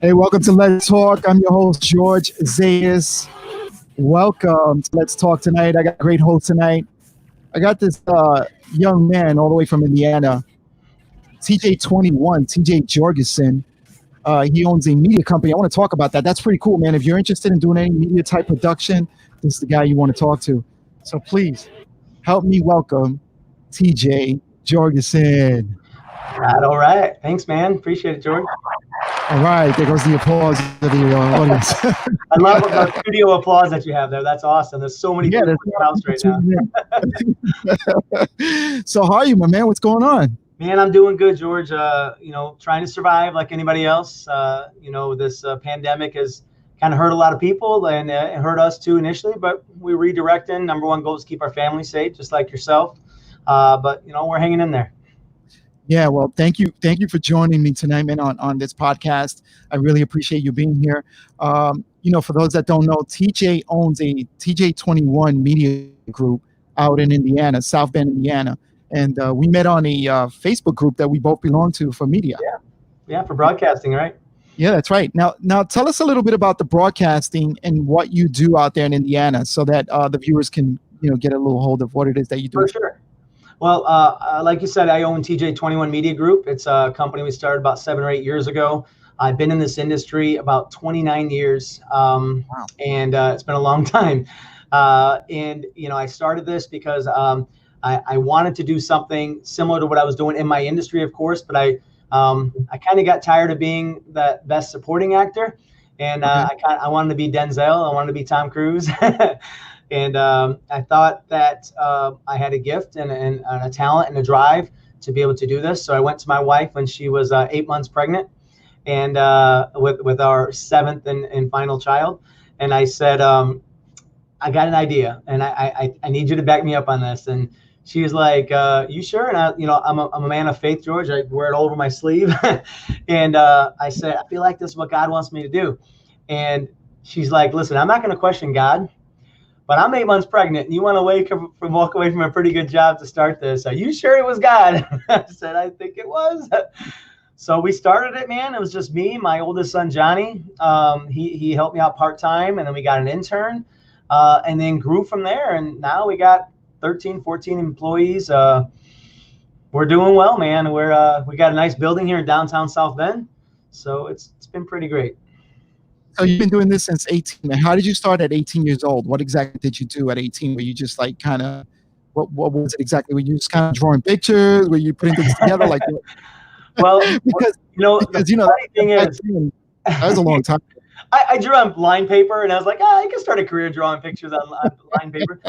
Hey, welcome to Let's Talk. I'm your host, George Zayas. Welcome to Let's Talk tonight. I got a great host tonight. I got this young man all the way from Indiana, TJ21, TJ Jorgensen. He owns a media company. I want to talk about that. That's pretty cool, man. If you're interested in doing any media type production, this is the guy you want to talk to. So please help me welcome TJ Jorgensen. All right. Thanks, man. Appreciate it, George. All right, there goes the applause of the audience. I love the studio applause that you have there. That's awesome. There's so many people in the house right now. So how are you, my man? What's going on? Man, I'm doing good, George. Trying to survive like anybody else. This pandemic has kind of hurt a lot of people and it hurt us too initially, but we're redirecting. Number one goal is keep our family safe, just like yourself. But we're hanging in there. Yeah, well, thank you for joining me tonight, man, on this podcast. I really appreciate you being here. For those that don't know, TJ owns a TJ21 media group out in Indiana, South Bend, Indiana. And we met on a Facebook group that we both belong to for media. Yeah, for broadcasting, right? Yeah, that's right. Now tell us a little bit about the broadcasting and what you do out there in Indiana so that the viewers can, get a little hold of what it is that you do. For sure. Well, like you said, I own TJ21 Media Group. It's a company we started about 7 or 8 years ago. I've been in this industry about 29 years, Wow. and it's been a long time. I started this because I wanted to do something similar to what I was doing in my industry, of course, but I kind of got tired of being that best supporting actor, and I wanted to be Denzel. I wanted to be Tom Cruise. And I thought that I had a gift and a talent and a drive to be able to do this. So I went to my wife when she was 8 months pregnant, and with our 7th and final child. And I said, I got an idea, and I need you to back me up on this. And she was like, "You sure?" And I'm a man of faith, George. I wear it all over my sleeve. And I said, "I feel like this is what God wants me to do." And she's like, "Listen, I'm not going to question God. But I'm 8 months pregnant, and you want to walk away from a pretty good job to start this. Are you sure it was God?" I said, "I think it was." So we started it, man. It was just me, my oldest son, Johnny. He helped me out part-time, and then we got an intern, and then grew from there. And now we got 13, 14 employees. We're doing well, man. We got a nice building here in downtown South Bend. So it's been pretty great. So you've been doing this since 18. How did you start at 18 years old? What exactly did you do at 18? Were you just like kind of, what was it exactly? Were you just kind of drawing pictures? Were you putting things together? Like, well, because the thing is, that was a long time. I drew on line paper, and I was like, I can start a career drawing pictures on line paper.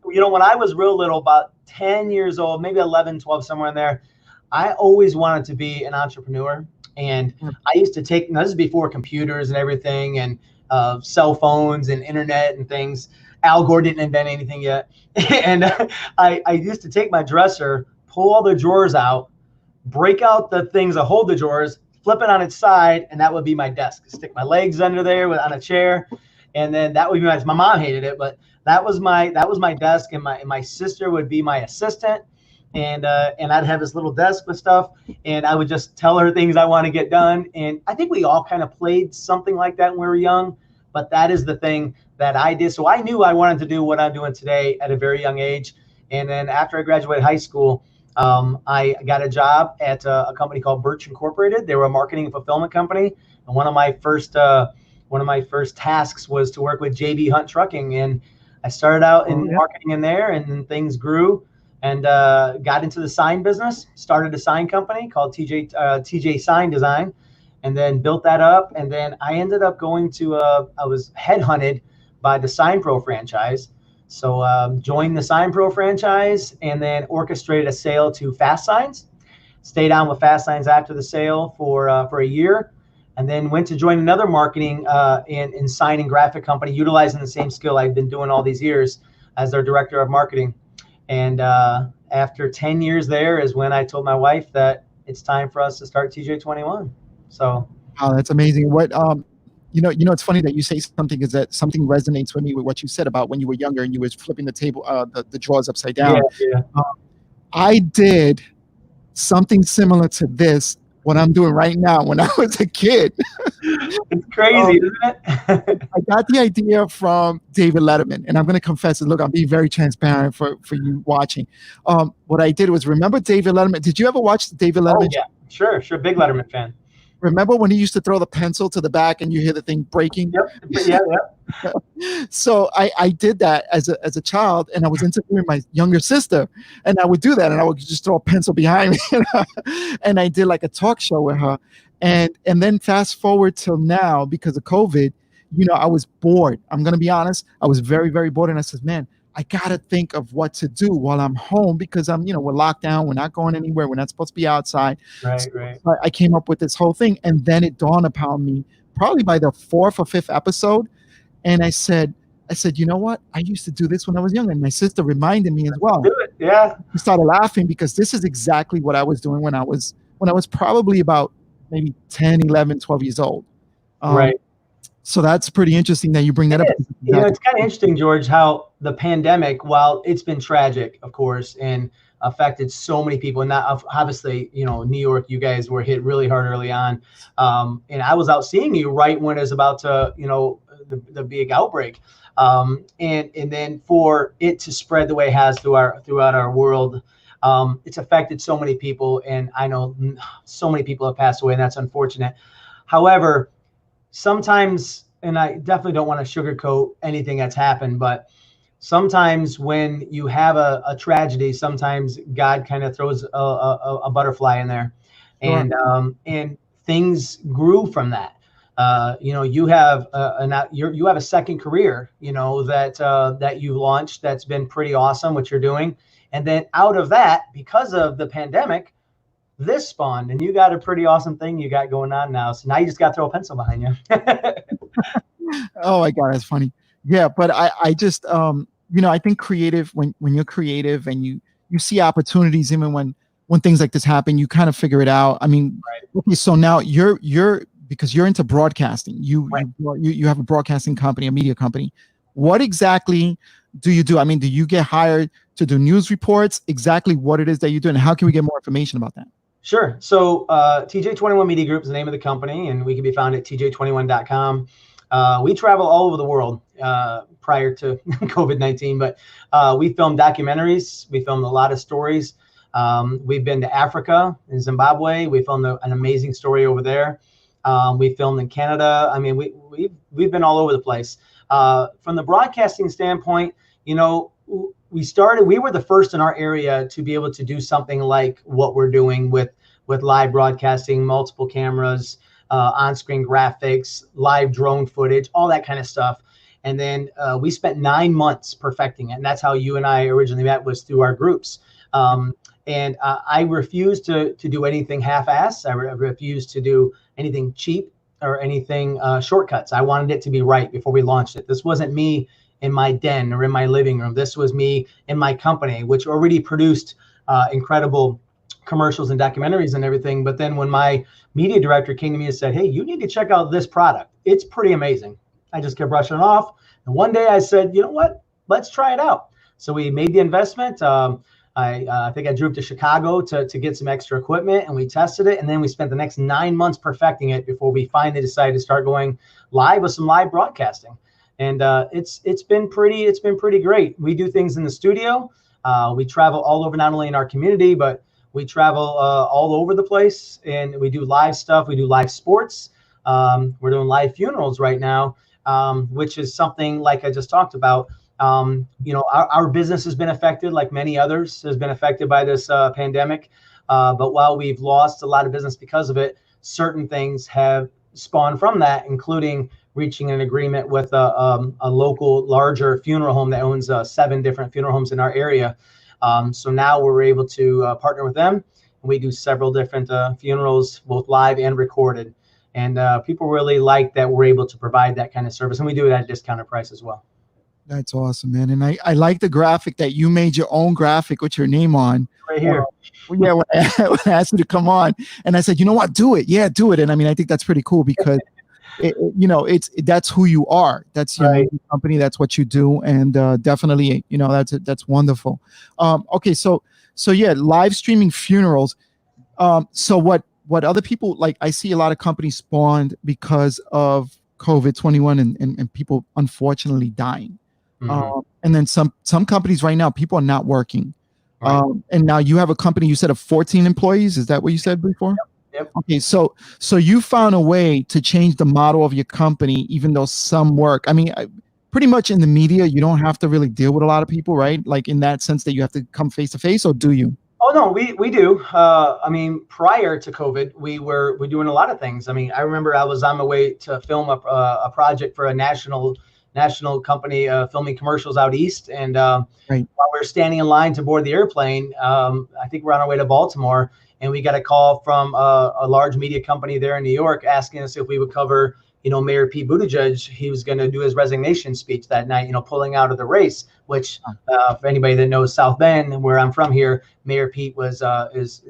When I was real little, about 10 years old, maybe 11, 12, somewhere in there, I always wanted to be an entrepreneur. And I used to take, this is before computers and everything, and cell phones and internet and things. Al Gore didn't invent anything yet. And I used to take my dresser, pull all the drawers out, break out the things that hold the drawers, flip it on its side, and that would be my desk. Stick my legs under there on a chair, and then that would be my mom hated it, but that was my desk, and my sister would be my assistant. And I'd have this little desk with stuff, and I would just tell her things I want to get done. And I think we all kind of played something like that when we were young, but that is the thing that I did. So I knew I wanted to do what I'm doing today at a very young age. And then after I graduated high school, I got a job at a company called Birch Incorporated. They were a marketing and fulfillment company. And one of my first tasks was to work with JB Hunt Trucking. And I started out in marketing in there, and then things grew. And got into the sign business, started a sign company called TJ Sign Design, and then built that up. And then I ended up going to, I was headhunted by the Sign Pro franchise. So joined the Sign Pro franchise, and then orchestrated a sale to Fast Signs. Stayed on with Fast Signs after the sale for a year, and then went to join another marketing in sign and graphic company, utilizing the same skill I've been doing all these years as their director of marketing. And after 10 years there is when I told my wife that it's time for us to start TJ21. So, oh, that's amazing. What it's funny that you say something, is that something resonates with me with what you said about when you were younger and you was flipping the table, the drawers upside down. Yeah. I did something similar to this what I'm doing right now when I was a kid. It's crazy, isn't it? I got the idea from David Letterman, and I'm going to confess it. Look, I'm being very transparent for you watching. What I did was, remember David Letterman? Did you ever watch the David Oh Letterman? yeah, sure. Big Letterman fan. Remember when he used to throw the pencil to the back and you hear the thing breaking? Yep. Yeah. So I did that as a child, and I was interviewing my younger sister, and I would do that, and I would just throw a pencil behind me, and I did like a talk show with her, and then fast forward till now, because of COVID, I was bored. I'm gonna be honest, I was very, very bored, and I said, man, I gotta think of what to do while I'm home, because we're locked down, we're not going anywhere, we're not supposed to be outside. Right. So I came up with this whole thing, and then it dawned upon me probably by the 4th or 5th episode. And I said, you know what? I used to do this when I was younger. And my sister reminded me as well. Do it. Yeah. We started laughing because this is exactly what I was doing when I was probably about maybe 10, 11, 12 years old. Right. So that's pretty interesting that you bring that up. It's kind of interesting, George, how the pandemic, while it's been tragic, of course, and affected so many people, and not obviously, New York, you guys were hit really hard early on. And I was out seeing you right when it was about to, the big outbreak. And then for it to spread the way it has throughout our world, it's affected so many people. And I know so many people have passed away, and that's unfortunate. However, sometimes, and I definitely don't want to sugarcoat anything that's happened, but sometimes when you have a tragedy, sometimes God kind of throws a butterfly in there, and things grew from that. You have you have a second career, that you launched, that's been pretty awesome, what you're doing, and then out of that, because of the pandemic, this spawned, and you got a pretty awesome thing you got going on now. So now you just got to throw a pencil behind you. Oh my God, that's funny. Yeah, but I just I think creative, when you're creative and you see opportunities, even when things like this happen, you kind of figure it out. I mean, okay, so now you're because you're into broadcasting. You have a broadcasting company, a media company. What exactly do you do? I mean, do you get hired to do news reports? Exactly what it is that you do, and how can we get more information about that? Sure. So TJ21 Media Group is the name of the company, and we can be found at TJ21.com. We travel all over the world prior to COVID-19, but we film documentaries. We filmed a lot of stories. We've been to Africa and Zimbabwe. We filmed an amazing story over there. We filmed in Canada. I mean, we've been all over the place. From the broadcasting standpoint, we were the first in our area to be able to do something like what we're doing with live broadcasting, multiple cameras, on-screen graphics, live drone footage, all that kind of stuff. And then we spent 9 months perfecting it. And that's how you and I originally met, was through our groups. And I refuse to do anything half-assed. I refuse to do anything cheap or anything shortcuts. I wanted it to be right before we launched it. This wasn't me in my den or in my living room. This was me in my company, which already produced incredible commercials and documentaries and everything. But then when my media director came to me and said, hey, you need to check out this product, it's pretty amazing, I just kept brushing it off. And one day I said, you know what, let's try it out. So we made the investment. I think I drove to Chicago to get some extra equipment, and we tested it. And then we spent the next 9 months perfecting it before we finally decided to start going live with some live broadcasting. And it's been pretty great. We do things in the studio. We travel all over, not only in our community, but we travel all over the place, and we do live stuff. We do live sports. We're doing live funerals right now, which is something like I just talked about. Our business has been affected, like many others, has been affected by this pandemic. But while we've lost a lot of business because of it, certain things have spawned from that, including reaching an agreement with a local larger funeral home that owns 7 different funeral homes in our area. So now we're able to partner with them, and we do several different funerals, both live and recorded. And people really like that we're able to provide that kind of service, and we do it at a discounted price as well. That's awesome, man. And I like the graphic that you made your own graphic with your name on. Right here. Yeah, when I asked you to come on, and I said, you know what, do it. Yeah, do it. And I mean, I think that's pretty cool because that's who you are. That's your company. That's what you do, and definitely, that's wonderful. Okay, so yeah, live streaming funerals. So what what other people like, I see a lot of companies spawned because of COVID-21 and people unfortunately dying. And then some companies right now, people are not working. Right. And now you have a company, you said of 14 employees. Is that what you said before? Yep. Okay, so you found a way to change the model of your company, even though some work. I mean, pretty much in the media, you don't have to really deal with a lot of people, right? Like in that sense that you have to come face to face, or do you? Oh no, we do. I mean, prior to COVID, we're doing a lot of things. I mean, I remember I was on my way to film a project for a national company filming commercials out east, and Right. while we were standing in line to board the airplane, I think we're on our way to Baltimore, and we got a call from a large media company there in New York asking us if we would cover, Mayor Pete Buttigieg. He was going to do his resignation speech that night, pulling out of the race, which for anybody that knows South Bend, where I'm from here, Mayor Pete was as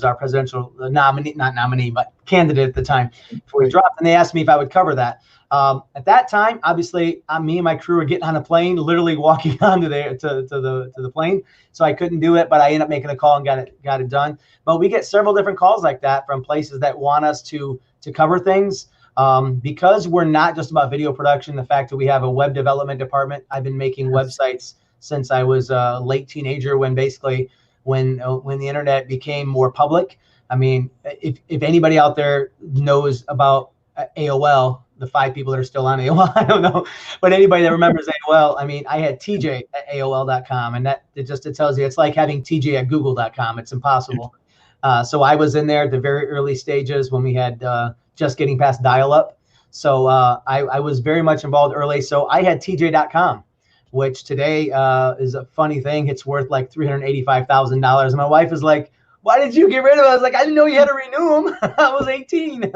our presidential nominee, not nominee, but candidate at the time before he dropped. And they asked me if I would cover that. At that time, obviously, me and my crew were getting on a plane, literally walking onto the plane. So I couldn't do it, but I ended up making a call and got it done. But we get several different calls like that from places that want us to cover things. Because we're not just about video production, the fact that we have a web development department. I've been making websites since I was a late teenager, when the internet became more public. I mean, if anybody out there knows about AOL, the 5 people that are still on AOL, I don't know, but anybody that remembers AOL, I mean, I had TJ at AOL.com, and it tells you it's like having TJ at Google.com. It's impossible. So I was in there at the very early stages when we had just getting past dial-up. So I was very much involved early. So I had TJ.com, which today is a funny thing. It's worth like $385,000. And my wife is like, "Why did you get rid of it?" I was like, "I didn't know you had to renew them." I was 18.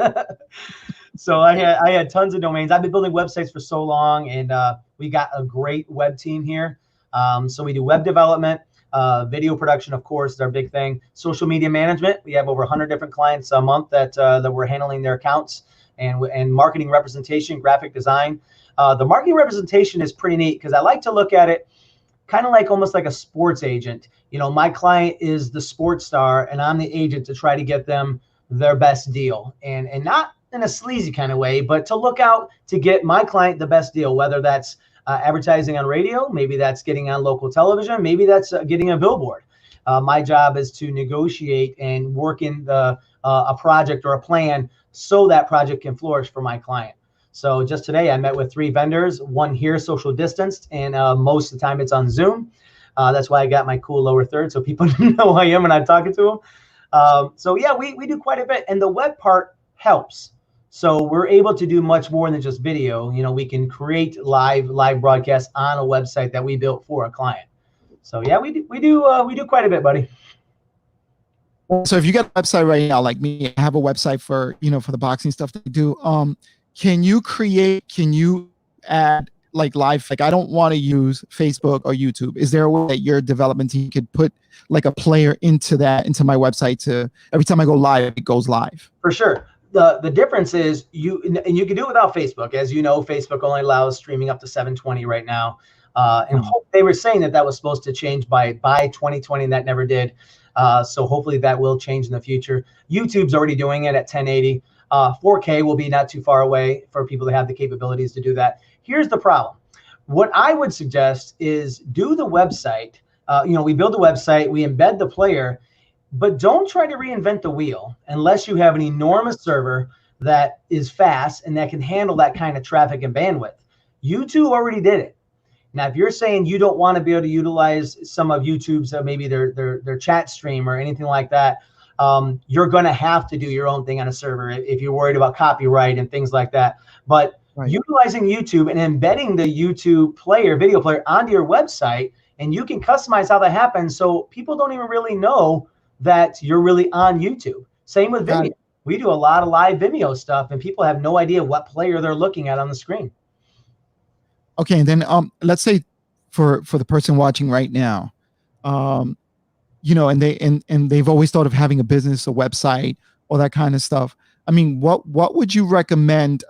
So I had tons of domains. I've been building websites for so long, and we got a great web team here. So we do web development. Video production, of course, is our big thing. Social media management. We have over 100 different clients a month that we're handling their accounts, and marketing representation, graphic design. The marketing representation is pretty neat because I like to look at it kind of like almost like a sports agent. My client is the sports star, and I'm the agent to try to get them their best deal, and not in a sleazy kind of way, but to look out to get my client the best deal, whether that's advertising on radio, maybe that's getting on local television, maybe that's getting a billboard. My job is to negotiate and work in a project or a plan so that project can flourish for my client. So just today, I met with 3 vendors, one here social distanced, and most of the time it's on Zoom. That's why I got my cool lower third, so people know who I am when I'm talking to them. So yeah, we do quite a bit, and the web part helps. So we're able to do much more than just video. We can create live broadcasts on a website that we built for a client. So yeah, we do quite a bit, buddy. So if you got a website right now, like me, I have a website for for the boxing stuff that we do. Can you add like live? Like I don't want to use Facebook or YouTube. Is there a way that your development team could put like a player into my website to every time I go live, it goes live? For sure. The difference is you can do it without Facebook. As you know, Facebook only allows streaming up to 720 right now. And they were saying that was supposed to change by 2020, and that never did. So hopefully that will change in the future. YouTube's already doing it at 1080. 4K will be not too far away for people that have the capabilities to do that. Here's the problem. What I would suggest is do the website. We build the website, we embed the player, but don't try to reinvent the wheel unless you have an enormous server that is fast and that can handle that kind of traffic and bandwidth. YouTube already did it. Now, if you're saying you don't want to be able to utilize some of YouTube's maybe their chat stream or anything like that, you're going to have to do your own thing on a server if you're worried about copyright and things like that. But utilizing YouTube and embedding the YouTube video player onto your website, and you can customize how that happens so people don't even really know that you're really on YouTube. Same with Vimeo. We do a lot of live Vimeo stuff, and people have no idea what player they're looking at on the screen. Okay, and then let's say for the person watching right now, and they've always thought of having a business, a website, all that kind of stuff. I mean, what would you recommend?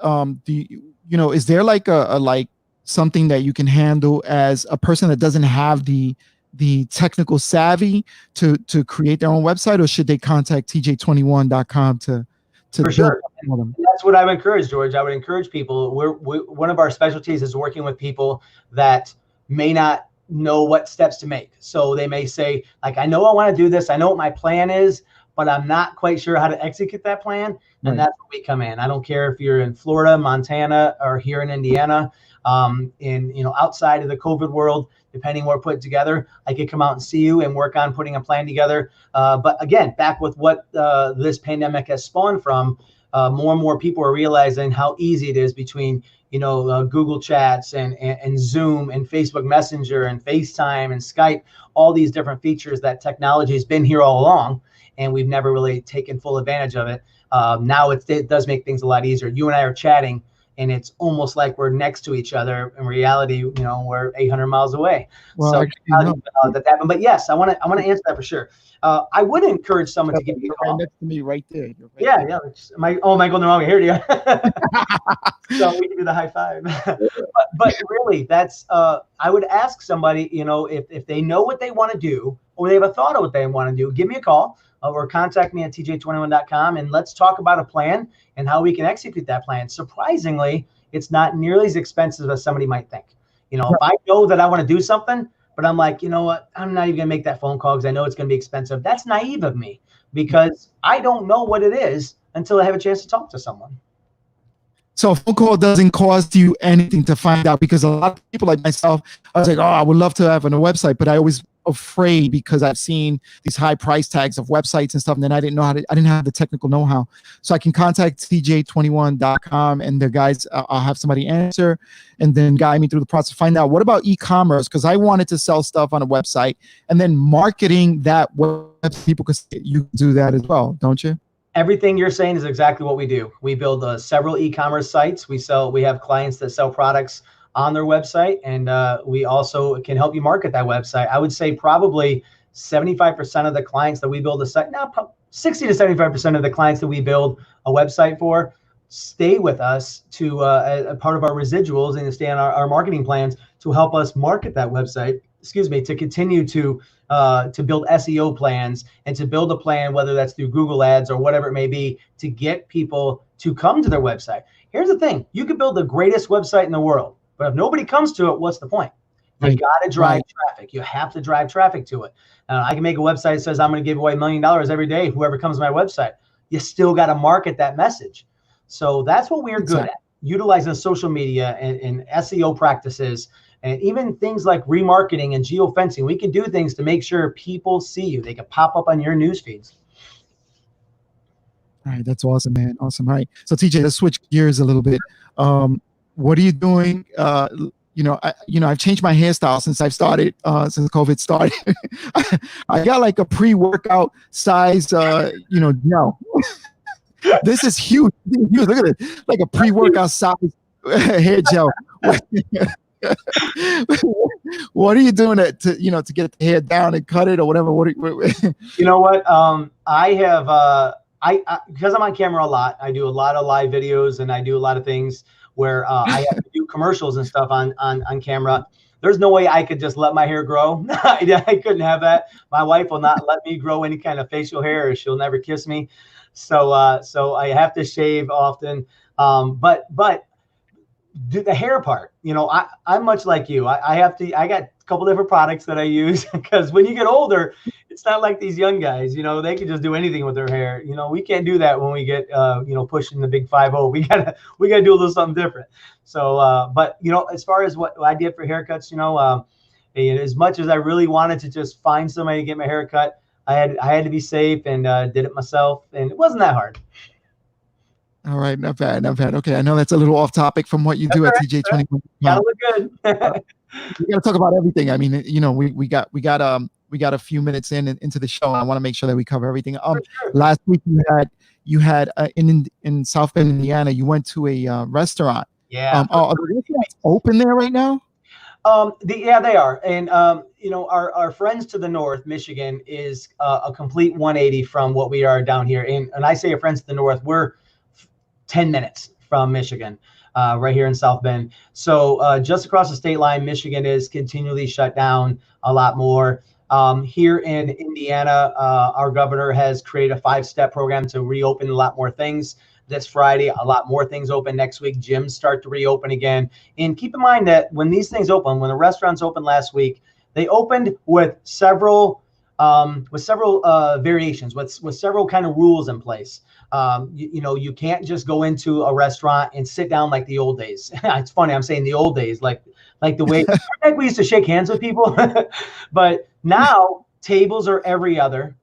Is there like a something that you can handle as a person that doesn't have the the technical savvy to create their own website, or should they contact TJ21.com to For build sure. for them? And that's what I would encourage, George. I would encourage people. One of our specialties is working with people that may not know what steps to make. So they may say, like, I know I want to do this. I know what my plan is, but I'm not quite sure how to execute that plan. And that's where we come in. I don't care if you're in Florida, Montana, or here in Indiana, outside of the COVID world, depending what we're putting together, I could come out and see you and work on putting a plan together. But again, back with what this pandemic has spawned from, more and more people are realizing how easy it is between Google Chats and Zoom and Facebook Messenger and FaceTime and Skype, all these different features that technology has been here all along, and we've never really taken full advantage of it. Now it does make things a lot easier. You and I are chatting, and it's almost like we're next to each other. In reality, we're 800 miles away. Well, So actually, no. that happened. But yes, I want to answer that for sure. I would encourage someone to give me a call. Right next to me, right there. You're right Yeah, there. yeah. Am I going the wrong way? Here you go. So we can do the high five. but really, that's I would ask somebody, if they know what they want to do or they have a thought of what they want to do, give me a call or contact me at TJ21.com, and let's talk about a plan and how we can execute that plan. Surprisingly, it's not nearly as expensive as somebody might think. If I know that I want to do something, but I'm like, you know what, I'm not even gonna make that phone call because I know it's gonna be expensive. That's naive of me, because I don't know what it is until I have a chance to talk to someone. So a phone call doesn't cost you anything to find out, because a lot of people like myself, I was like, oh, I would love to have a website, but I always afraid because I've seen these high price tags of websites and stuff, and then I didn't have the technical know-how. So I can contact TJ21.com, and the guys, I'll have somebody answer and then guide me through the process, find out what about e-commerce, because I wanted to sell stuff on a website, and then marketing that website. People could say you do that as well, don't you? Everything you're saying is exactly what we do. We build several e-commerce sites. We have clients that sell products on their website, and we also can help you market that website. I would say probably 75% of the clients that we build a site, now 60 to 75% of the clients that we build a website for stay with us to a part of our residuals and to stay on our marketing plans to help us market that website, to continue to build SEO plans and to build a plan, whether that's through Google ads or whatever it may be, to get people to come to their website. Here's the thing. You could build the greatest website in the world, but if nobody comes to it, what's the point? You got to drive traffic. You have to drive traffic to it. I can make a website that says I'm going to give away $1 million every day, whoever comes to my website. You still got to market that message. So that's what we're good at, utilizing social media and SEO practices, and even things like remarketing and geofencing. We can do things to make sure people see you. They can pop up on your news feeds. All right, that's awesome, man. Awesome. All right, so TJ, let's switch gears a little bit. What are you doing? I've changed my hairstyle since I've started, since COVID started. I got like a pre-workout size, gel. This is huge. Look at it, like a pre-workout size hair gel. What are you doing to get the hair down and cut it or whatever? You know what? I have because I'm on camera a lot. I do a lot of live videos, and I do a lot of things where I have to do commercials and stuff on camera. There's no way I could just let my hair grow. I couldn't have that. My wife will not let me grow any kind of facial hair, or she'll never kiss me. So I have to shave often. But do the hair part, I'm much like you. I got a couple different products that I use, because when you get older, it's not like these young guys, they can just do anything with their hair. We can't do that when we get, pushing the big 5-0. We gotta do a little something different. So, but as far as what I did for haircuts, as much as I really wanted to just find somebody to get my hair cut, I had to be safe and did it myself, and it wasn't that hard. All right, not bad. Okay, I know that's a little off topic from what you do at TJ21. Gotta look good. We got to talk about everything. I mean, we got a few minutes into the show. I want to make sure that we cover everything. Sure. Last week you had in South Bend, Indiana, you went to a restaurant. Yeah. Are the restaurants open there right now? Yeah, they are. And our friends to the north, Michigan, is a complete 180 from what we are down here. And I say our friends to the north, we're 10 minutes from Michigan. right here in South Bend. So just across the state line, Michigan is continually shut down a lot more. Here in Indiana, our governor has created a 5-step program to reopen a lot more things. This Friday, a lot more things open next week. Gyms start to reopen again. And keep in mind that when these things open, when the restaurants opened last week, they opened with several variations, with several kind of rules in place. You can't just go into a restaurant and sit down like the old days. It's funny, I'm saying the old days, like the way like we used to shake hands with people. But now tables are every other.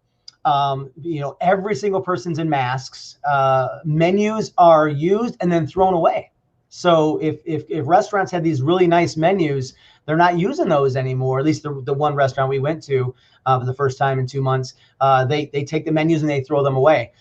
Every single person's in masks. Menus are used and then thrown away. So if restaurants had these really nice menus, they're not using those anymore. At least the one restaurant we went to for the first time in 2 months, they take the menus and they throw them away.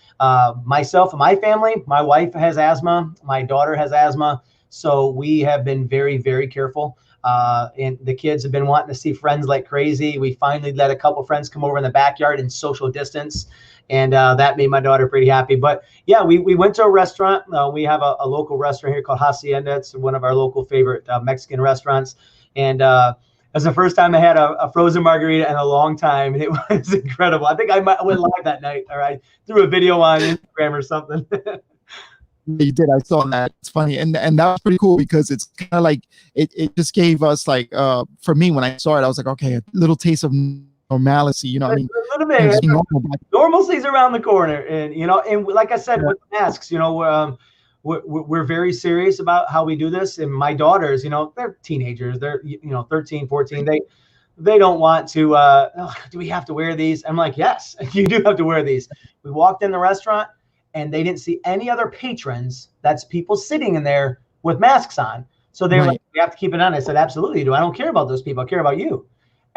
Myself and my family, my wife has asthma, my daughter has asthma, so we have been very, very careful. And the kids have been wanting to see friends like crazy. We finally let a couple friends come over in the backyard and social distance. And that made my daughter pretty happy. But yeah, we went to a restaurant. We have a local restaurant here called Hacienda. It's one of our local favorite Mexican restaurants. And it was the first time I had a frozen margarita in a long time. And it was incredible. I think I went live that night, or I threw a video on Instagram or something. You did. I saw that. It's funny, and that was pretty cool because it's kind of like it just gave us like for me when I saw it, I was like, okay, a little taste of normalcy. You know what I mean? A little bit. Normalcy's around the corner, and and like I said, with masks, we're very serious about how we do this. And my daughters, they're teenagers. They're 13, 14. They don't want to. Do we have to wear these? I'm like, yes, you do have to wear these. We walked in the restaurant, and they didn't see any other patrons. That's people sitting in there with masks on. So they're like, we have to keep it on. I said, absolutely you do. I don't care about those people. I care about you.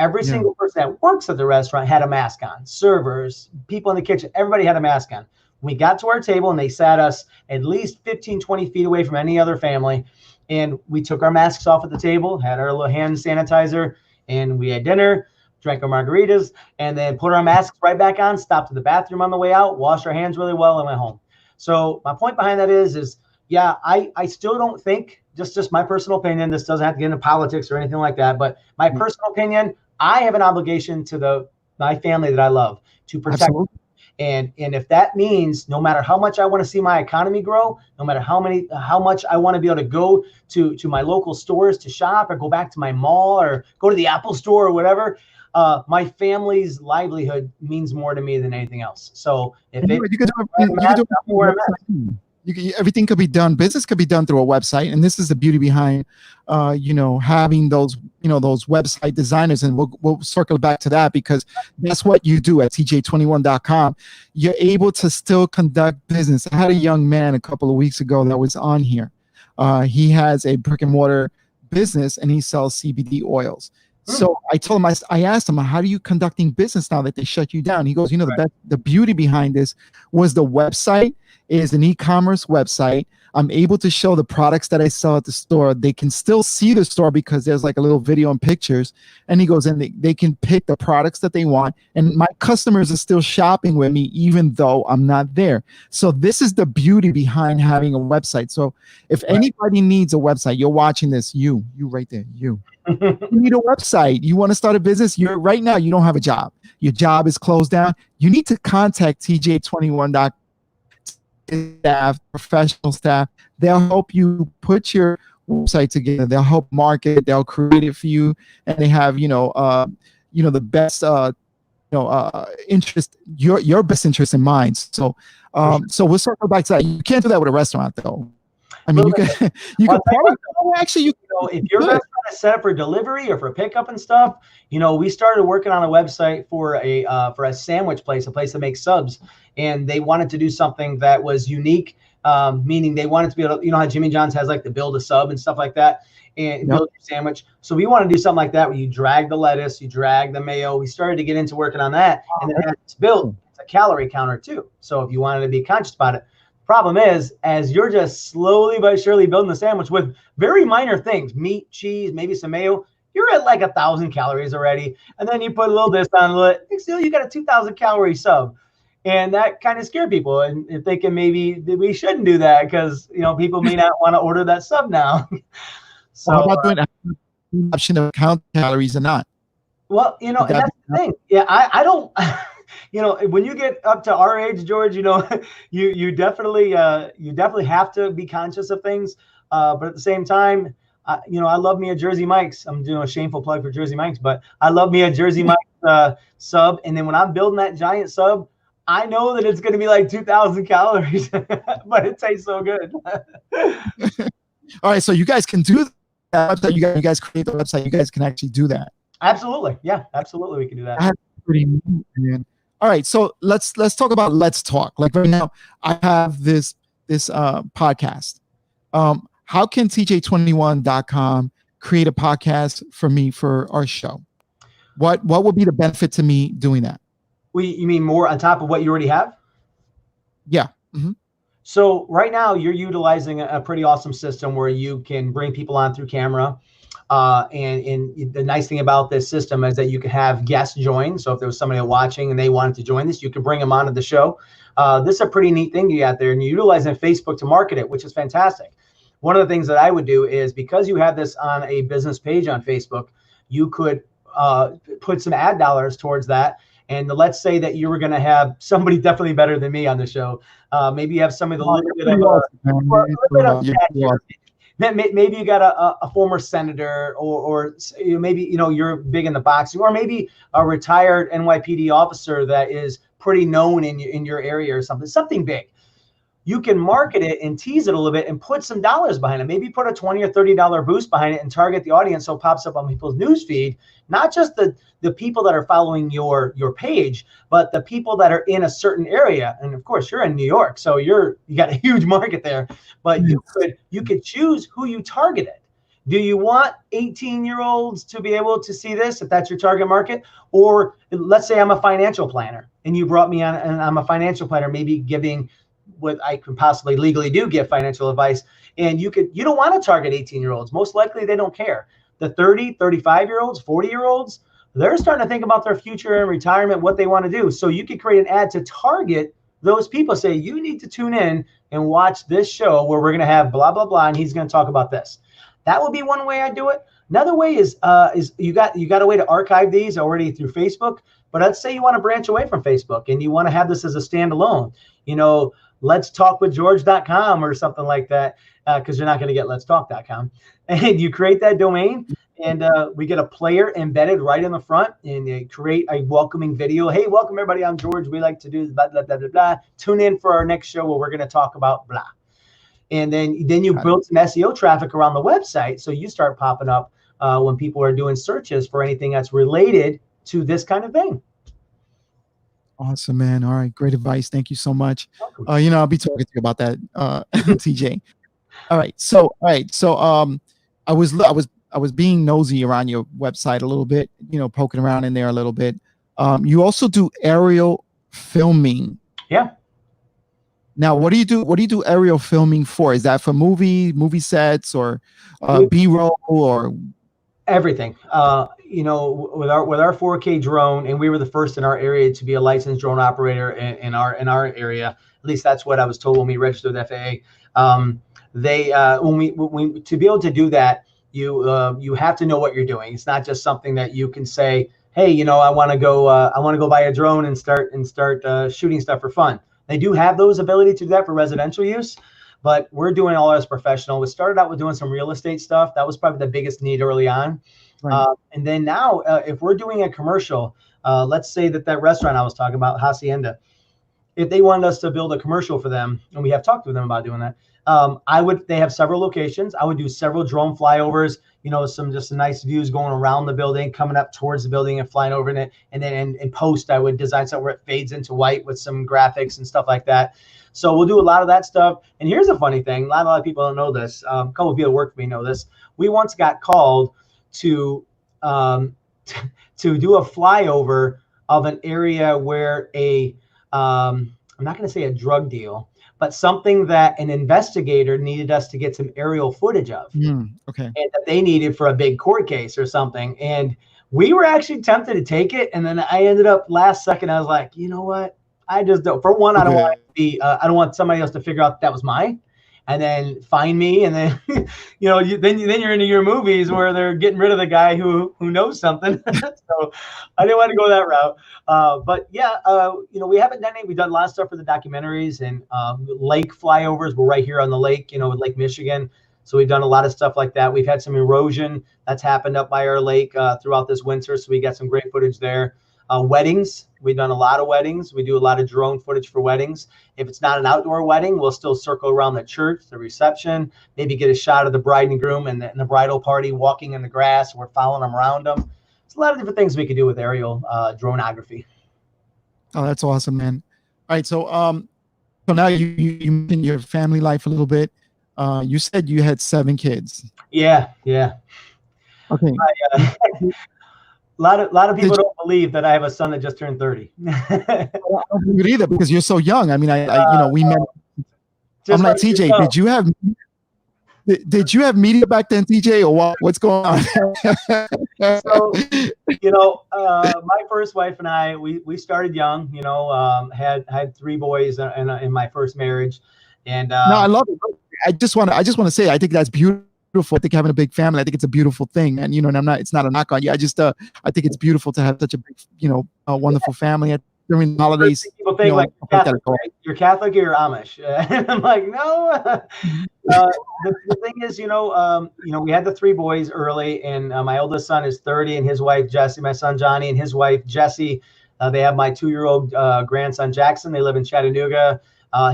Every single person that works at the restaurant had a mask on. Servers, people in the kitchen, everybody had a mask on. We got to our table and they sat us at least 15, 20 feet away from any other family. And we took our masks off at the table, had our little hand sanitizer, and we had dinner, drank our margaritas, and then put our masks right back on, stopped to the bathroom on the way out, washed our hands really well, and went home. So my point behind that is yeah, I still don't think, just my personal opinion, this doesn't have to get into politics or anything like that, but my personal opinion, I have an obligation to my family that I love to protect them. And if that means no matter how much I want to see my economy grow, no matter how much I want to be able to go to my local stores to shop or go back to my mall or go to the Apple store or whatever, my family's livelihood means more to me than anything else. So if everything could be done. Business could be done through a website, and this is the beauty behind, having those website designers. And we'll circle back to that because that's what you do at TJ21.com. You're able to still conduct business. I had a young man a couple of weeks ago that was on here. He has a brick and mortar business, and he sells CBD oils. So I told him, I asked him, how are you conducting business now that they shut you down? He goes, the beauty behind this was the website is an e-commerce website. I'm able to show the products that I sell at the store. They can still see the store because there's like a little video and pictures. And he goes, and they can pick the products that they want. And my customers are still shopping with me, even though I'm not there. So this is the beauty behind having a website. So if anybody needs a website, you're watching this, you right there, you need a website. You want to start a business. Right now, you don't have a job. Your job is closed down. You need to contact TJ21.com. Staff, professional staff. They'll help you put your website together. They'll help market. They'll create it for you, and they have the best interest, your best interest in mind. So so we'll circle back to that. You can't do that with a restaurant, though. I mean, you can probably actually if your restaurant is set up for delivery or for pickup and stuff. We started working on a website for a sandwich place, a place that makes subs, and they wanted to do something that was unique, meaning they wanted to be able to, how Jimmy John's has like the build a sub and stuff like that, and build your sandwich. So we want to do something like that where you drag the lettuce, you drag the mayo. We started to get into working on that, and then as it's built, it's a calorie counter too. So if you wanted to be conscious about it. Problem is, as you're just slowly but surely building the sandwich with very minor things, meat, cheese, maybe some mayo, you're at like 1,000 calories already. And then you put a little this on, still you got a 2,000 calorie sub. And that kind of scared people, and thinking maybe we shouldn't do that because people may not want to order that sub now. Well, how So about doing an option of count calories or not? well, Would and that be that's the thing. Yeah, I don't. When you get up to our age, George, you definitely have to be conscious of things. But at the same time, I love me a Jersey Mike's. I'm doing a shameful plug for Jersey Mike's, but I love me a Jersey Mike's sub. And then when I'm building that giant sub, I know that it's going to be like 2,000 calories, but it tastes so good. All right, so you guys can do that website. You guys create the website. You guys can actually do that. Absolutely, yeah, absolutely, we can do that. That's pretty neat, man. All right, so let's talk about Let's Talk. Like right now, I have this podcast. How can TJ21.com create a podcast for me for our show? What would be the benefit to me doing that? You mean more on top of what you already have? Yeah. Mm-hmm. So right now you're utilizing a pretty awesome system where you can bring people on through camera. And the nice thing about this system is that you can have guests join. So if there was somebody watching and they wanted to join this, you can bring them onto the show. This is a pretty neat thing you got there, and you're utilizing Facebook to market it, which is fantastic. One of the things that I would do is, because you have this on a business page on Facebook, you could put some ad dollars towards that. And let's say that you were going to have somebody definitely better than me on the show. Maybe you have somebody with a little bit of stature. Maybe you got a former senator, or maybe you're big in the boxing, or maybe a retired NYPD officer that is pretty known in your area or something big. You can market it and tease it a little bit and put some dollars behind it. Maybe put a $20 or $30 boost behind it and target the audience so it pops up on people's news feed. Not just the people that are following your page, but the people that are in a certain area. And of course, you're in New York, so you got a huge market there. But you could choose who you targeted. Do you want 18-year-olds to be able to see this if that's your target market? Or let's say I'm a financial planner and you brought me on, and I'm a financial planner, maybe giving what I can possibly legally do, give financial advice. And you don't want to target 18-year-olds. Most likely they don't care. The 30, 35-year-olds, 40-year-olds, they're starting to think about their future and retirement, what they want to do. So you could create an ad to target those people. Say, you need to tune in and watch this show where we're going to have blah, blah, blah, and he's going to talk about this. That would be one way I do it. Another way is you got a way to archive these already through Facebook. But let's say you want to branch away from Facebook and you want to have this as a standalone. Let's talk with George.com or something like that, because you're not going to get let's talk.com. And you create that domain, and we get a player embedded right in the front, and they create a welcoming video. Hey, welcome everybody. I'm George. We like to do blah, blah, blah, blah, blah. Tune in for our next show where we're going to talk about blah. And then you build some SEO traffic around the website. So you start popping up when people are doing searches for anything that's related to this kind of thing. Awesome, man. All right. Great advice. Thank you so much. I'll be talking to you about that, TJ. All right. So I was being nosy around your website a little bit, poking around in there a little bit. You also do aerial filming. Yeah. Now, what do you do aerial filming for? Is that for movie sets, or B-roll, or everything? With our 4K drone, and we were the first in our area to be a licensed drone operator in our area. At least that's what I was told when we registered with FAA. When we to be able to do that, you have to know what you're doing. It's not just something that you can say, hey, I want to go buy a drone and start shooting stuff for fun. They do have those ability to do that for residential use, but we're doing all as professional. We started out with doing some real estate stuff. That was probably the biggest need early on. Right. And then now, if we're doing a commercial, let's say that restaurant I was talking about, Hacienda, if they wanted us to build a commercial for them, and we have talked with them about doing that, they have several locations. I would do several drone flyovers, some nice views going around the building, coming up towards the building and flying over in it. And then in post, I would design something where it fades into white with some graphics and stuff like that. So we'll do a lot of that stuff. And here's a funny thing. A lot of people don't know this. A couple of people that work for me know this. We once got called to do a flyover of an area where I'm not going to say a drug deal, but something that an investigator needed us to get some aerial footage of. Okay. And that they needed for a big court case or something. And we were actually tempted to take it. And then I ended up last second, I was like, you know what? I just don't. For one, I don't want Okay. it to be. I don't want somebody else to figure out that was mine, and then find me, and then then you're into your movies where they're getting rid of the guy who knows something. So I didn't want to go that route. But yeah, we haven't done any. We've done a lot of stuff for the documentaries and lake flyovers. We're right here on the lake, with Lake Michigan. So we've done a lot of stuff like that. We've had some erosion that's happened up by our lake throughout this winter. So we got some great footage there. Weddings, we've done a lot of weddings. We do a lot of drone footage for weddings. If it's not an outdoor wedding, we'll still circle around the church, the reception, maybe get a shot of the bride and groom and the bridal party walking in the grass. We're following them around them. It's a lot of different things we could do with aerial dronography. Oh, that's awesome, man. All right, so now you mentioned your family life a little bit. You said you had 7 kids. Yeah. Okay. A lot of people don't believe that I have a son that just turned 30. I don't believe it either because you're so young. I mean, we met. I'm like, TJ, did you have media back then, TJ, or what's going on? So, my first wife and I, we started young. Had 3 boys in my first marriage, and no, I love it. I just want to say, I think that's beautiful. I think having a big family, I think it's a beautiful thing, and and it's not a knock on you. I think it's beautiful to have such a big, wonderful family during the holidays. People think like Catholic, right? You're Catholic or you're Amish. And I'm like, no. The thing is, we had the 3 boys early, and my oldest son is 30, and his wife Jessie, my son Johnny, and his wife Jessie. They have my 2-year-old grandson Jackson. They live in Chattanooga.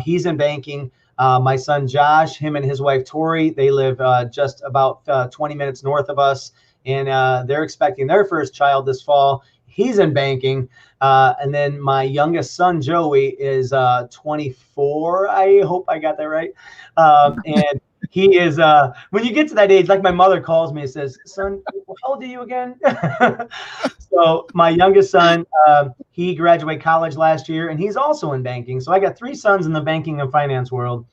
He's in banking. My son Josh, him and his wife Tori, they live just about 20 minutes north of us, and they're expecting their first child this fall. He's in banking. And then my youngest son Joey is 24. I hope I got that right. And he is, when you get to that age, like my mother calls me and says, son, how old are you again? So my youngest son, he graduated college last year, and he's also in banking. So I got 3 sons in the banking and finance world.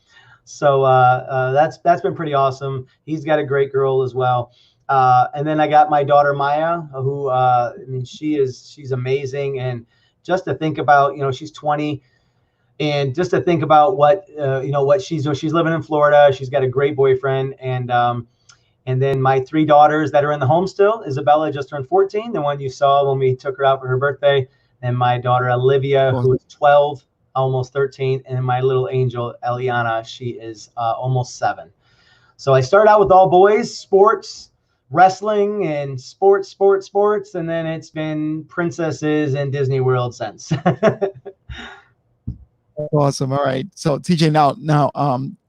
So that's been pretty awesome. He's got a great girl as well. And then I got my daughter Maya, who she's amazing. And just to think about, she's 20. And just to think about what she's doing. She's living in Florida. She's got a great boyfriend. And then my 3 daughters that are in the home still. Isabella just turned 14, the one you saw when we took her out for her birthday. And my daughter Olivia, who is 12, almost 13. And my little angel Eliana, she is almost 7. So I started out with all boys, sports, wrestling, and sports. And then it's been princesses and Disney World since. Awesome. All right. So TJ, now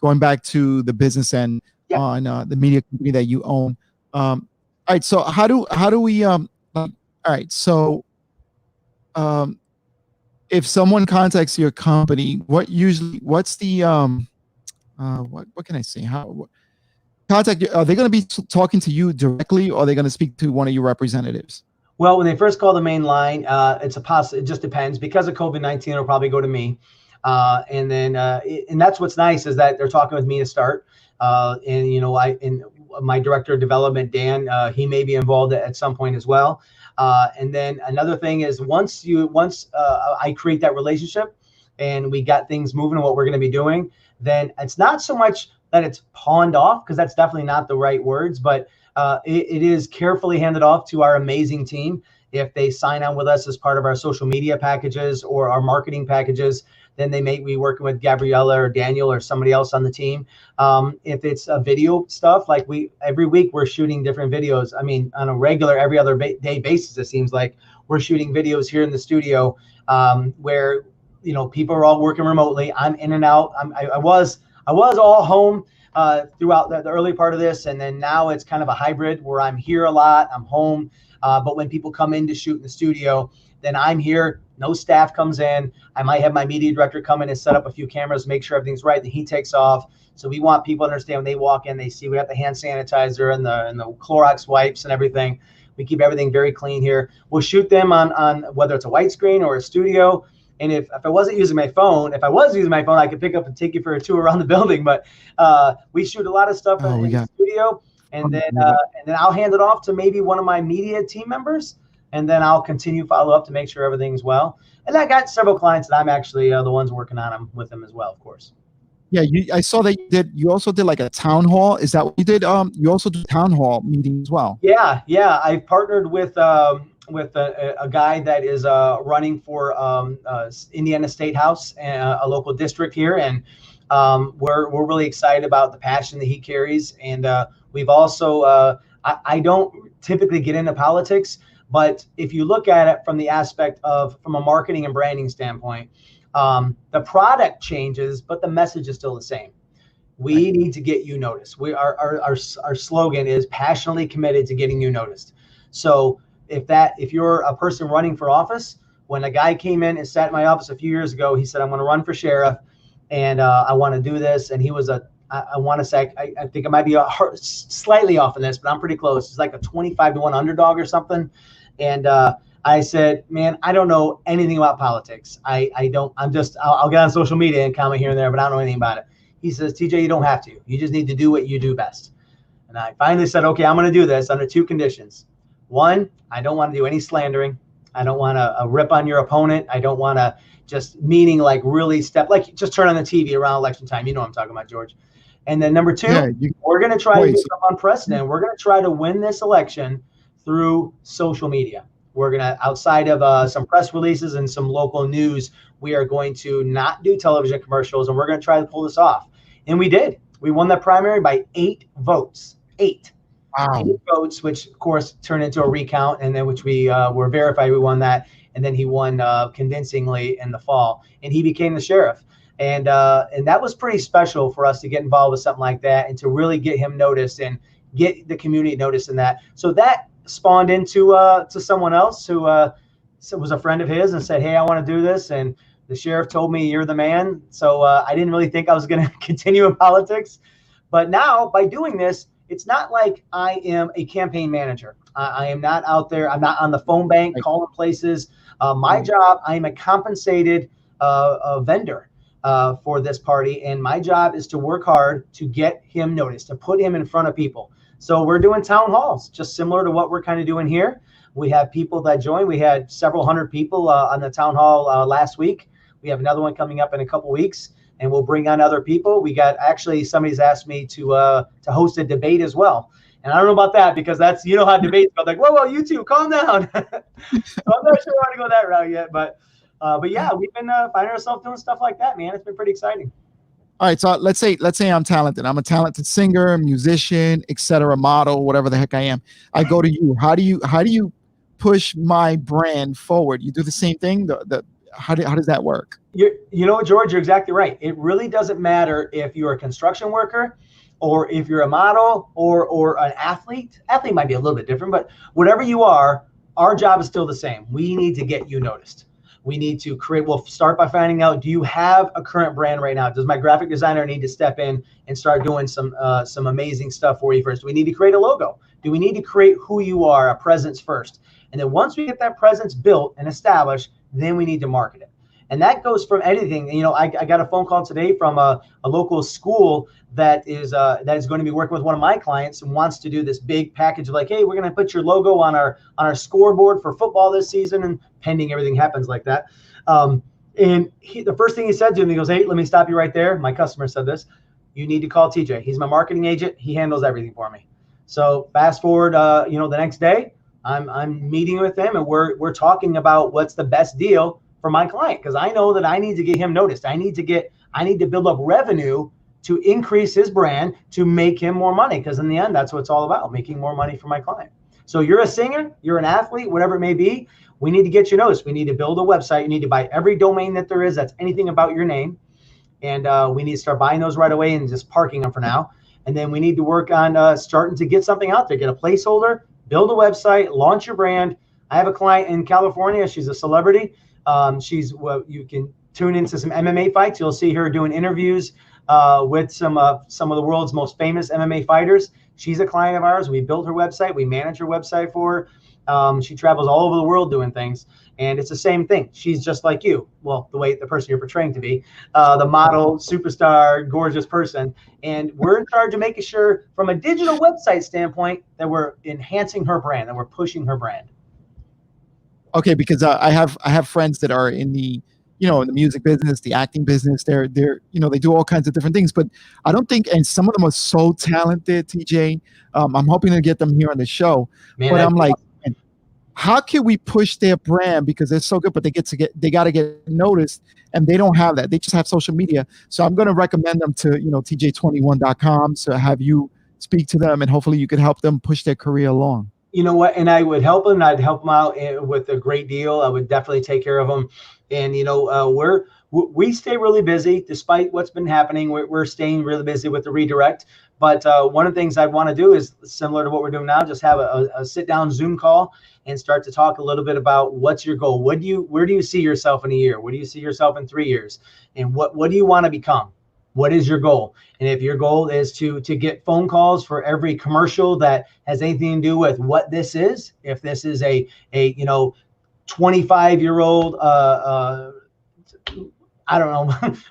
going back to the business end on the media company that you own. All right. So how do we all right. So if someone contacts your company, what's the what can I say? Are they going to be talking to you directly, or are they going to speak to one of your representatives? Well, when they first call the main line, it just depends. Because of COVID-19, it'll probably go to me. And then and that's what's nice is that they're talking with me to start. And my director of development, Dan, he may be involved at some point as well. And then another thing is once I create that relationship and we got things moving and what we're going to be doing, then it's not so much that it's pawned off, because that's definitely not the right words, but it is carefully handed off to our amazing team. If they sign on with us as part of our social media packages or our marketing packages, then they may be working with Gabriella or Daniel or somebody else on the team. If it's video stuff, like every week we're shooting different videos. I mean, on a regular every other day basis, it seems like we're shooting videos here in the studio where people are all working remotely. I'm in and out. I was all home throughout the early part of this, and then now it's kind of a hybrid where I'm here a lot, I'm home, but when people come in to shoot in the studio, then I'm here. No staff comes in. I might have my media director come in and set up a few cameras, make sure everything's right, then he takes off. So we want people to understand when they walk in, they see we have the hand sanitizer and the Clorox wipes and everything. We keep everything very clean here. We'll shoot them on whether it's a white screen or a studio. And if I wasn't using my phone, I could pick up and take you for a tour around the building. But we shoot a lot of stuff in the studio, and then I'll hand it off to maybe one of my media team members and then I'll continue follow up to make sure everything's well. And I got several clients that I'm actually the ones working on them with them as well, of course. Yeah, I saw that you also did like a town hall. Is that what you did? You also do town hall meetings as well. Yeah. I've partnered with a guy that is running for Indiana State House, a local district here, and we're really excited about the passion that he carries. And we've also I don't typically get into politics, but if you look at it from the aspect of from a marketing and branding standpoint, the product changes, but the message is still the same. We need to get you noticed. Our slogan is passionately committed to getting you noticed. So if you're a person running for office, when a guy came in and sat in my office a few years ago, he said, I'm going to run for sheriff and I want to do this. And he was I want to say, I think I might be slightly off in this, but I'm pretty close. It's like a 25-1 underdog or something. And I said, man, I don't know anything about politics. I'll get on social media and comment here and there, but I don't know anything about it. He says, TJ, you don't have to. You just need to do what you do best. And I finally said, okay, I'm going to do this under two conditions. One, I don't want to do any slandering. I don't want to rip on your opponent. I don't want to just meaning like really just turn on the TV around election time. You know what I'm talking about, George. And then number two, we're going to try to do something unprecedented. We're going to try to win this election through social media. We're going to, outside of some press releases and some local news, we are going to not do television commercials, and we're going to try to pull this off. And we did. We won that primary by 8 votes. 8. Wow. 8 votes, which of course turned into a recount, and then which we were verified we won that. And then he won convincingly in the fall, and he became the sheriff. And that was pretty special for us to get involved with something like that and to really get him noticed and get the community noticed in that. So that spawned into to someone else who was a friend of his and said, hey, I want to do this. And the sheriff told me you're the man. So I didn't really think I was going to continue in politics. But now by doing this, it's not like I am a campaign manager. I am not out there. I'm not on the phone bank calling places. My job, I am a compensated vendor for this party. And my job is to work hard to get him noticed, to put him in front of people. So we're doing town halls, just similar to what we're kind of doing here. We have people that join. We had several hundred people on the town hall last week. We have another one coming up in a couple weeks, and we'll bring on other people. We got actually somebody's asked me to host a debate as well. And I don't know about that because that's, you know how debates go, like, whoa, you two, calm down. So I'm not sure how to go that route yet, but yeah, we've been finding ourselves doing stuff like that, man. It's been pretty exciting. All right, so let's say I'm talented. I'm a talented singer, musician, etc., model, whatever the heck I am. I go to you. How do you push my brand forward? You do the same thing. How does that work? You know what, George, you're exactly right. It really doesn't matter if you're a construction worker or if you're a model or an athlete. Athlete might be a little bit different, but whatever you are, our job is still the same. We need to get you noticed. We need to we'll start by finding out, do you have a current brand right now? Does my graphic designer need to step in and start doing some amazing stuff for you first? Do we need to create a logo? Do we need to create who you are, a presence first? And then once we get that presence built and established, then we need to market it. And that goes from anything. You know, I got a phone call today from a local school that is going to be working with one of my clients and wants to do this big package of like, hey, we're going to put your logo on our scoreboard for football this season, and pending everything happens like that. And the first thing he said to me, he goes, hey, let me stop you right there. My customer said this. You need to call TJ. He's my marketing agent. He handles everything for me. So fast forward, the next day, I'm meeting with him and we're talking about what's the best deal for my client, because I know that I need to get him noticed. I need to build up revenue to increase his brand to make him more money, because in the end, that's what it's all about, making more money for my client. So you're a singer, you're an athlete, whatever it may be, we need to get you noticed. We need to build a website. You need to buy every domain that there is that's anything about your name. And we need to start buying those right away and just parking them for now. And then we need to work on starting to get something out there, get a placeholder, build a website, launch your brand. I have a client in California. She's a celebrity. You can tune into some MMA fights. You'll see her doing interviews with some of the world's most famous MMA fighters. She's a client of ours. We built her website. We manage her website for her. She travels all over the world doing things. And it's the same thing. She's just like you. Well, the person you're portraying to be, the model, superstar, gorgeous person. And we're in charge of making sure from a digital website standpoint that we're enhancing her brand, that we're pushing her brand. Okay, because I have friends that are in the in the music business, the acting business. They're they do all kinds of different things, but I don't think, and some of them are so talented, TJ. I'm hoping to get them here on the show, Man, but that'd I'm be like, awesome. man, how can we push their brand because they're so good, but they got to get noticed, and they don't have that. They just have social media. So I'm going to recommend them to TJ21.com. So have you speak to them, and hopefully you could help them push their career along. You know what? And I would help them. I'd help them out with a great deal. I would definitely take care of them. And we stay really busy despite what's been happening. We're staying really busy with the redirect. But one of the things I want to do is similar to what we're doing now. Just have a sit down Zoom call and start to talk a little bit about what's your goal. Where do you see yourself in a year? Where do you see yourself in 3 years? And what do you want to become? What is your goal? And if your goal is to get phone calls for every commercial that has anything to do with what this is, if this is a 25-year-old I don't know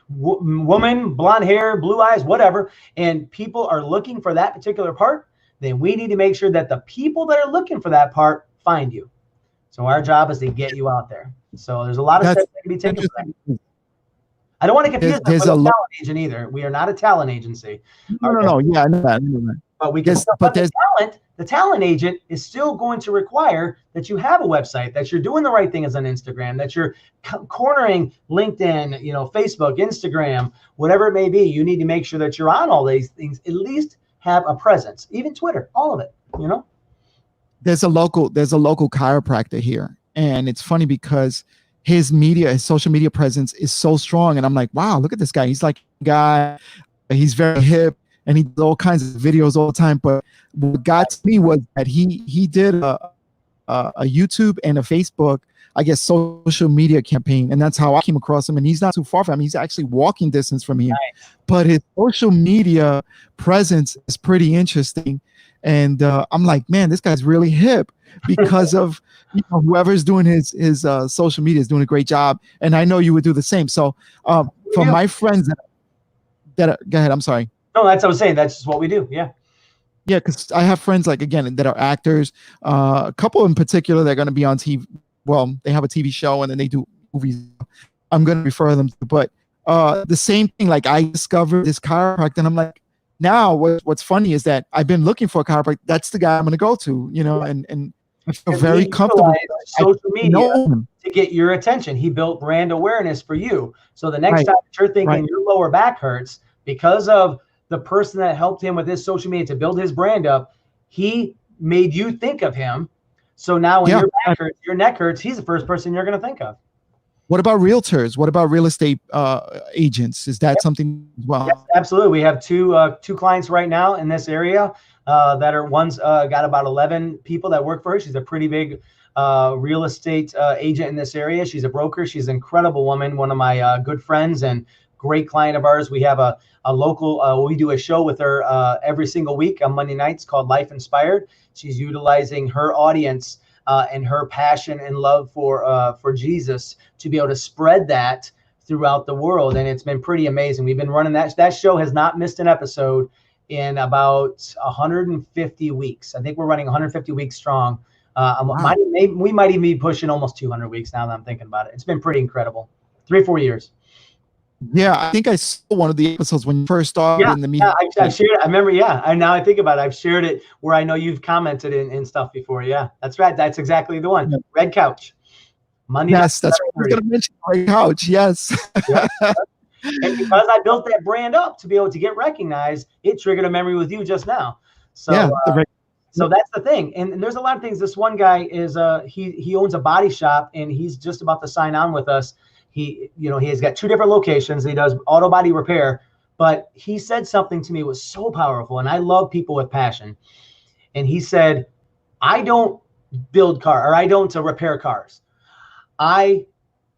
woman, blonde hair, blue eyes, whatever, and people are looking for that particular part, then we need to make sure that the people that are looking for that part find you. So our job is to get you out there. So there's a lot of That's steps that can be taken for that. interesting. I don't want to confuse us There's with a a lot. talent agent either. We are not a talent agency. No, no, no. Yeah, I know that. I know that. But we can Yes, still, but but there's the talent agent is still going to require that you have a website, that you're doing the right thing as on Instagram, that you're cornering LinkedIn, Facebook, Instagram, whatever it may be. You need to make sure that you're on all these things, at least have a presence, even Twitter, all of it. there's a local chiropractor here, and it's funny because his social media presence is so strong, and I'm like, wow, look at this guy. He's like a guy. He's very hip, and he does all kinds of videos all the time. But what got to me was that he did a YouTube and a Facebook, I guess, social media campaign, and that's how I came across him. And he's not too far from me. He's actually walking distance from here. Nice. But his social media presence is pretty interesting. And I'm like, man, this guy's really hip because of whoever's doing his social media is doing a great job. And I know you would do the same. So for my friends go ahead, I'm sorry. No, that's what I was saying. That's just what we do. Yeah. Yeah, because I have friends like again that are actors. A couple in particular that are going to be on TV. Well, they have a TV show and then they do movies. I'm going to refer them to, but the same thing. Like I discovered this chiropractor, and I'm like, now what's funny is that I've been looking for a chiropractor. That's the guy I'm going to go to. And I feel very comfortable. Social media to get your attention. He built brand awareness for you. So the next time that you're thinking your lower back hurts because of the person that helped him with his social media to build his brand up, he made you think of him. So now when your back hurts, your neck hurts, he's the first person you're going to think of. What about realtors? What about real estate agents? Is that something as well? Yes, absolutely. We have two clients right now in this area that are one's got about 11 people that work for her. She's a pretty big real estate agent in this area. She's a broker. She's an incredible woman, one of my good friends and great client of ours. We have a local, we do a show with her every single week on Monday nights called Life Inspired. She's utilizing her audience and her passion and love for Jesus to be able to spread that throughout the world. And it's been pretty amazing. We've been running that show has not missed an episode in about 150 weeks. I think we're running 150 weeks strong. Wow. We might even be pushing almost 200 weeks now that I'm thinking about it. It's been pretty incredible. 3 or 4 years. Yeah, I think I saw one of the episodes when you first started in the media. Yeah, I've shared it. I remember, and now I think about it, I've shared it where I know you've commented in stuff before. Yeah, that's right. That's exactly the one. Red Couch. Monday. Yes, that's what I was going to mention. Red Couch, yes. Yeah. And because I built that brand up to be able to get recognized, it triggered a memory with you just now. So, so that's the thing. And there's a lot of things. This one guy is he owns a body shop, and he's just about to sign on with us. He has got 2 different locations. He does auto body repair, but he said something to me was so powerful, and I love people with passion. And he said, I don't I don't repair cars. I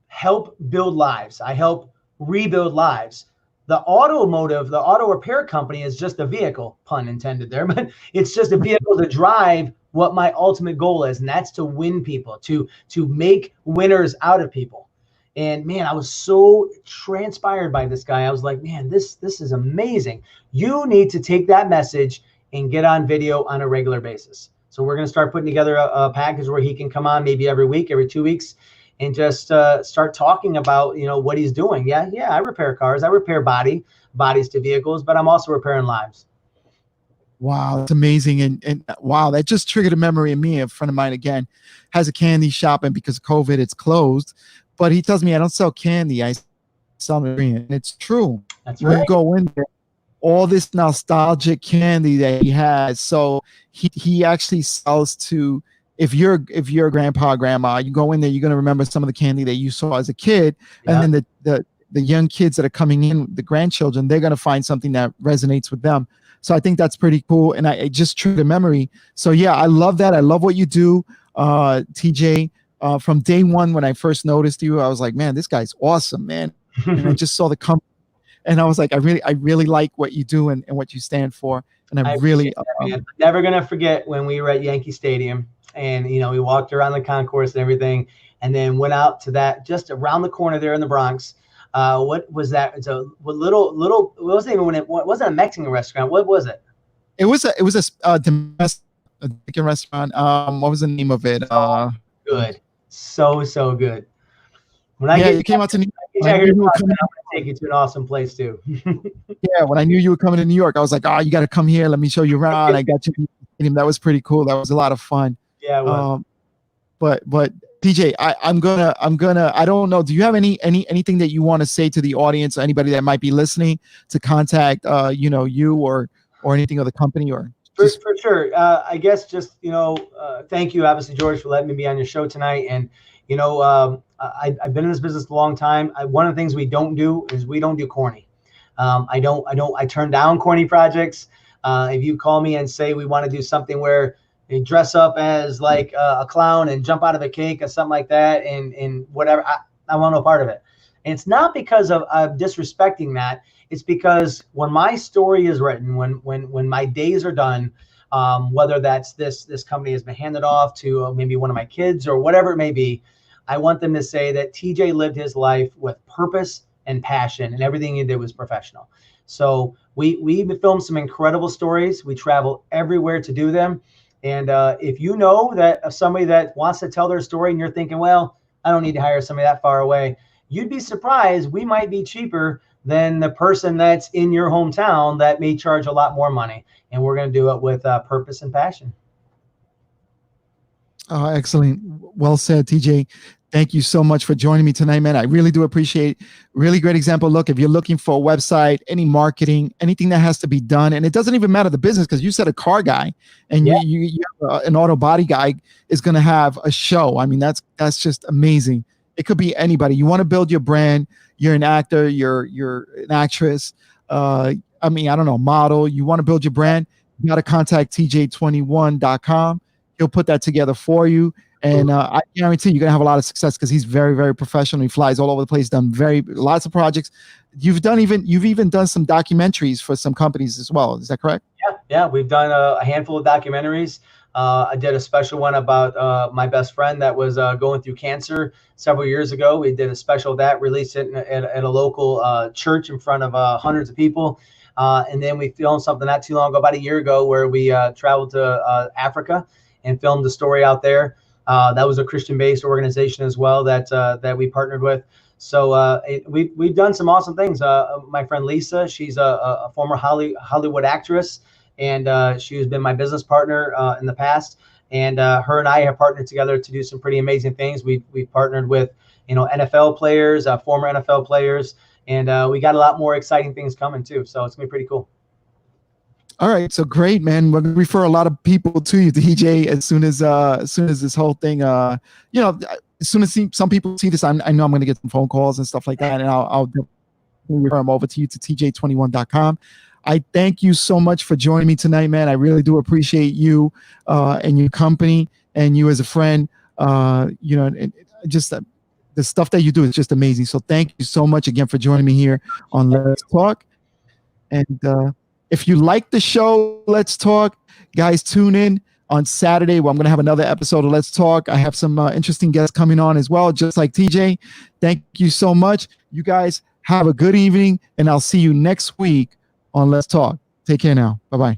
help build lives. I help rebuild lives. The auto repair company is just a vehicle, pun intended there, but it's just a vehicle to drive what my ultimate goal is. And that's to win people, to make winners out of people. And man, I was so transpired by this guy. I was like, man, this is amazing. You need to take that message and get on video on a regular basis. So we're going to start putting together a package where he can come on maybe every week, every 2 weeks, and just start talking about, what he's doing. Yeah, I repair cars. I repair bodies to vehicles, but I'm also repairing lives. Wow, that's amazing. And wow, that just triggered a memory in me. A friend of mine, again, has a candy shop, and because of COVID, it's closed. But he tells me, I don't sell candy, I sell ingredients. And it's true. That's When right. you go in there, all this nostalgic candy that he has. So he actually sells to, if you're a grandpa or grandma, you go in there, you're gonna remember some of the candy that you saw as a kid. Yeah. And then the young kids that are coming in, the grandchildren, they're gonna find something that resonates with them. So I think that's pretty cool. And I just triggered a memory. So yeah, I love that. I love what you do, TJ. From day one, when I first noticed you, I was like, man, this guy's awesome, man. And I just saw the company, and I was like, I really like what you do and what you stand for. And I really that, never gonna forget when we were at Yankee Stadium, and we walked around the concourse and everything, and then went out to that just around the corner there in the Bronx. What was that? It's a little. It wasn't even it wasn't a Mexican restaurant. What was it? It was a domestic restaurant. What was the name of it? Good, so good. When I you came out to New York, I'm gonna take you to an awesome place too. Yeah, when I knew you were coming to New York, I was like, oh, you got to come here. Let me show you around. I got you. That was pretty cool. That was a lot of fun. Yeah, it was. But TJ, I'm gonna I don't know. Do you have anything that you want to say to the audience, or anybody that might be listening, to contact you or anything of the company, or for sure. I guess just thank you, obviously, George, for letting me be on your show tonight. And I've been in this business a long time. One of the things we don't do is we don't do corny. I turn down corny projects. If you call me and say we want to do something where they dress up as like a clown and jump out of a cake or something like that, and whatever, I want no part of it. And it's not because of disrespecting that. It's because when my story is written, when my days are done, whether that's this company has been handed off to maybe one of my kids or whatever it may be, I want them to say that TJ lived his life with purpose and passion, and everything he did was professional. So we filmed some incredible stories. We travel everywhere to do them. And if you know that of somebody that wants to tell their story and you're thinking, well, I don't need to hire somebody that far away, you'd be surprised. We might be cheaper than the person that's in your hometown that may charge a lot more money. And we're going to do it with purpose and passion. Excellent. Well said, TJ. Thank you so much for joining me tonight, man. I really do appreciate. Really great example. Look, if you're looking for a website, any marketing, anything that has to be done, and it doesn't even matter the business, because you said a car guy, and you have an auto body guy is going to have a show. I mean, that's just amazing. It could be anybody. You want to build your brand. You're an actor. You're an actress. I mean, I don't know, model. You want to build your brand. You got to contact TJ21.com. He'll put that together for you. And I guarantee you're gonna have a lot of success, because he's very, very professional. He flies all over the place, done lots of projects. You've even done some documentaries for some companies as well. Is that correct? Yeah. We've done a handful of documentaries. I did a special one about my best friend that was going through cancer several years ago. We did a special that, released it at a local church in front of hundreds of people. And then we filmed something not too long ago, about a year ago, where we traveled to Africa and filmed the story out there. That was a Christian-based organization as well that we partnered with. So we've done some awesome things. My friend Lisa, she's a former Hollywood actress, and she has been my business partner in the past. And her and I have partnered together to do some pretty amazing things. We've partnered with NFL players, former NFL players, and we got a lot more exciting things coming too. So it's gonna be pretty cool. All right, so great, man. We're gonna refer a lot of people to you, TJ, as soon as this whole thing, as soon as some people see this, I know I'm gonna get some phone calls and stuff like that, and I'll refer them over to you to TJ21.com. I thank you so much for joining me tonight, man. I really do appreciate you and your company, and you as a friend. And just the stuff that you do is just amazing. So thank you so much again for joining me here on Let's Talk. And if you like the show, Let's Talk, guys, tune in on Saturday where I'm going to have another episode of Let's Talk. I have some interesting guests coming on as well, just like TJ. Thank you so much. You guys have a good evening, and I'll see you next week on Let's Talk. Take care now. Bye-bye.